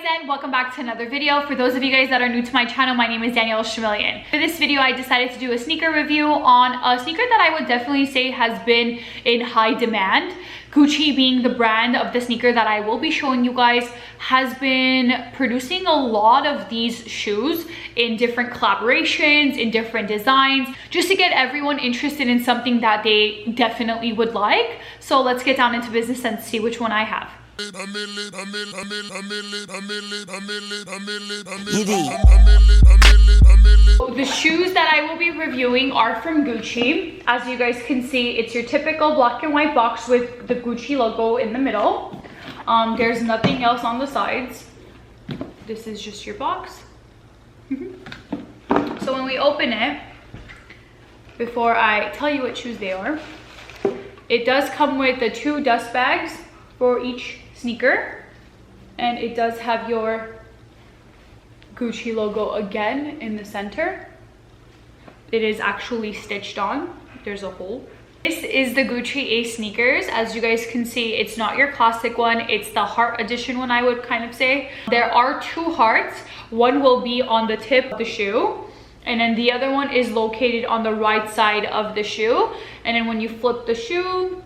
And welcome back to another video. For those of you guys that are new to my channel, my name is Danielle Schmillion. For this video, I decided to do a sneaker review on a sneaker that I would definitely say has been in high demand. Gucci, being the brand of the sneaker that I will be showing you guys, has been producing a lot of these shoes in different collaborations, in different designs, just to get everyone interested in something that they definitely would like. So let's get down into business and see which one I have. The shoes that I will be reviewing are from Gucci. As you guys can see, it's your typical black and white box with the Gucci logo in the middle. There's nothing else on the sides. This is just your box. So when we open it, before I tell you what shoes they are, it does come with the 2 dust bags for each sneaker, and it does have your Gucci logo again in the center. It is actually stitched on. There's a hole. This is the Gucci A sneakers. As you guys can see, it's not your classic one, it's the heart edition one, I would kind of say. There are 2 hearts. One will be on the tip of the shoe, and then the other one is located on the right side of the shoe. And then when you flip the shoe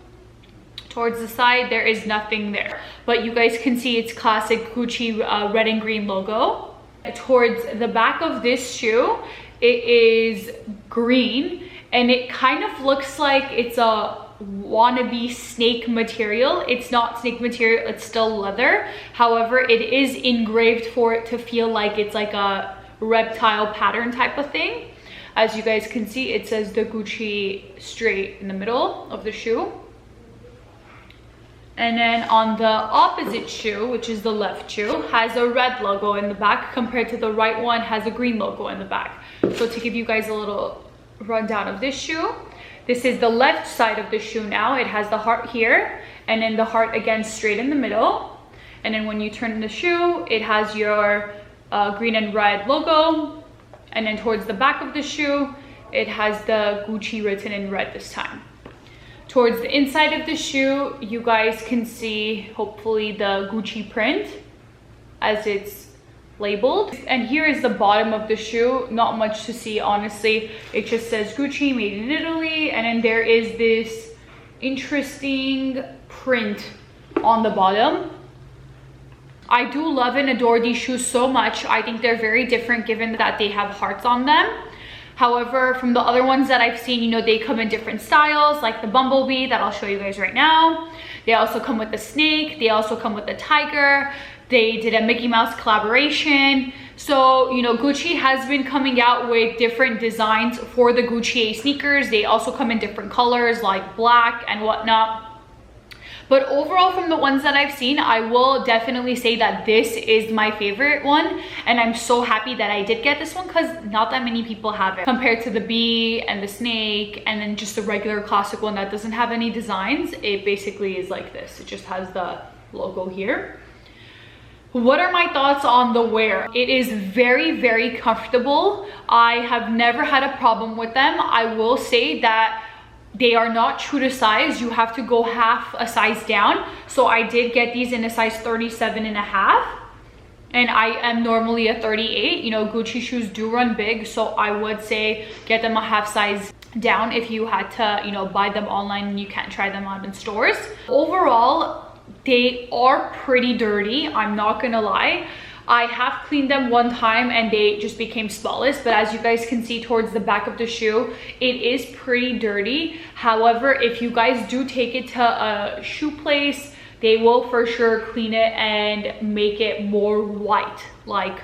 towards the side, there is nothing there, but you guys can see it's classic Gucci red and green logo. Towards the back of this shoe, it is green, and it kind of looks like it's a wannabe snake material. It's not snake material, it's still leather. However, it is engraved for it to feel like it's like a reptile pattern type of thing. As you guys can see, it says the Gucci straight in the middle of the shoe. And then on the opposite shoe, which is the left shoe, has a red logo in the back, compared to the right one has a green logo in the back. So to give you guys a little rundown of this shoe, this is the left side of the shoe now. It has the heart here, and then the heart again straight in the middle. And then when you turn the shoe, it has your green and red logo. And then towards the back of the shoe, it has the Gucci written in red this time. Towards the inside of the shoe, you guys can see hopefully the Gucci print as it's labeled. And here is the bottom of the shoe. Not much to see, honestly. It just says Gucci made in Italy, and then there is this interesting print on the bottom. I do love and adore these shoes so much. I think they're very different given that they have hearts on them. However, from the other ones that I've seen, you know, they come in different styles, like the bumblebee that I'll show you guys right now. They also come with the snake. They also come with the tiger. They did a Mickey Mouse collaboration. So, you know, Gucci has been coming out with different designs for the Gucci A sneakers. They also come in different colors like black and whatnot. But overall, from the ones that I've seen, I will definitely say that this is my favorite one. And I'm so happy that I did get this one, because not that many people have it. Compared to the bee and the snake and then just the regular classic one that doesn't have any designs, it basically is like this. It just has the logo here. What are my thoughts on the wear? It is very, very comfortable. I have never had a problem with them. I will say that they are not true to size. You have to go half a size down. So I did get these in a size 37.5, and I am normally a 38. You know, Gucci shoes do run big, so I would say get them a half size down if you had to, you know, buy them online and you can't try them out in stores. Overall, they are pretty dirty, I'm not gonna lie. I have cleaned them one time and they just became spotless, but as you guys can see towards the back of the shoe, it is pretty dirty. However, if you guys do take it to a shoe place, they will for sure clean it and make it more white, like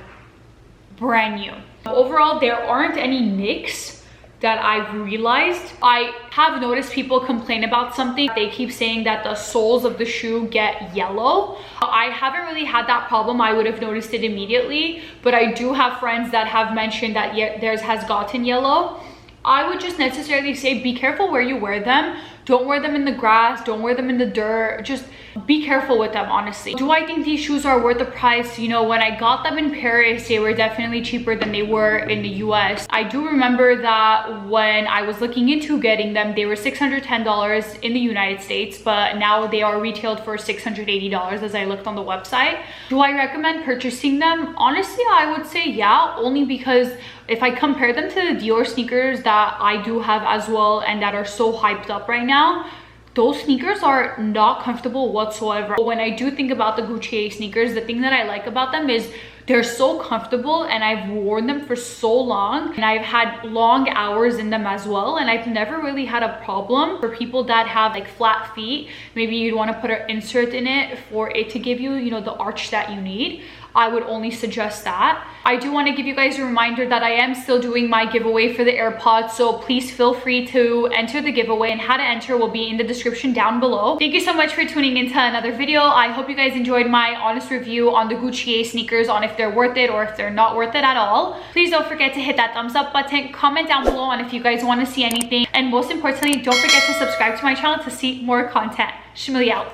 brand new. Overall, there aren't any nicks that I've realized. I have noticed people complain about something. They keep saying that the soles of the shoe get yellow. I haven't really had that problem. I would have noticed it immediately, but I do have friends that have mentioned that theirs has gotten yellow. I would just necessarily say be careful where you wear them. Don't wear them in the grass, don't wear them in the dirt. Just be careful with them, honestly. Do I think these shoes are worth the price? You know, when I got them in Paris, they were definitely cheaper than they were in the US. I do remember that when I was looking into getting them, they were $610 in the United States, but now they are retailed for $680 as I looked on the website. Do I recommend purchasing them? Honestly, I would say yeah, only because if I compare them to the Dior sneakers that I do have as well and that are so hyped up right now, those sneakers are not comfortable whatsoever. When I do think about the Gucci sneakers, the thing that I like about them is they're so comfortable, and I've worn them for so long, and I've had long hours in them as well, and I've never really had a problem. For people that have like flat feet, maybe you'd want to put an insert in it for it to give you, you know, the arch that you need. I would only suggest that. I do want to give you guys a reminder that I am still doing my giveaway for the AirPods, so please feel free to enter the giveaway, and how to enter will be in the description down below. Thank you so much for tuning into another video. I hope you guys enjoyed my honest review on the Gucci sneakers, on if they're worth it or if they're not worth it at all. Please don't forget to hit that thumbs up button, comment down below on if you guys want to see anything, and most importantly, don't forget to subscribe to my channel to see more content. Shmili out.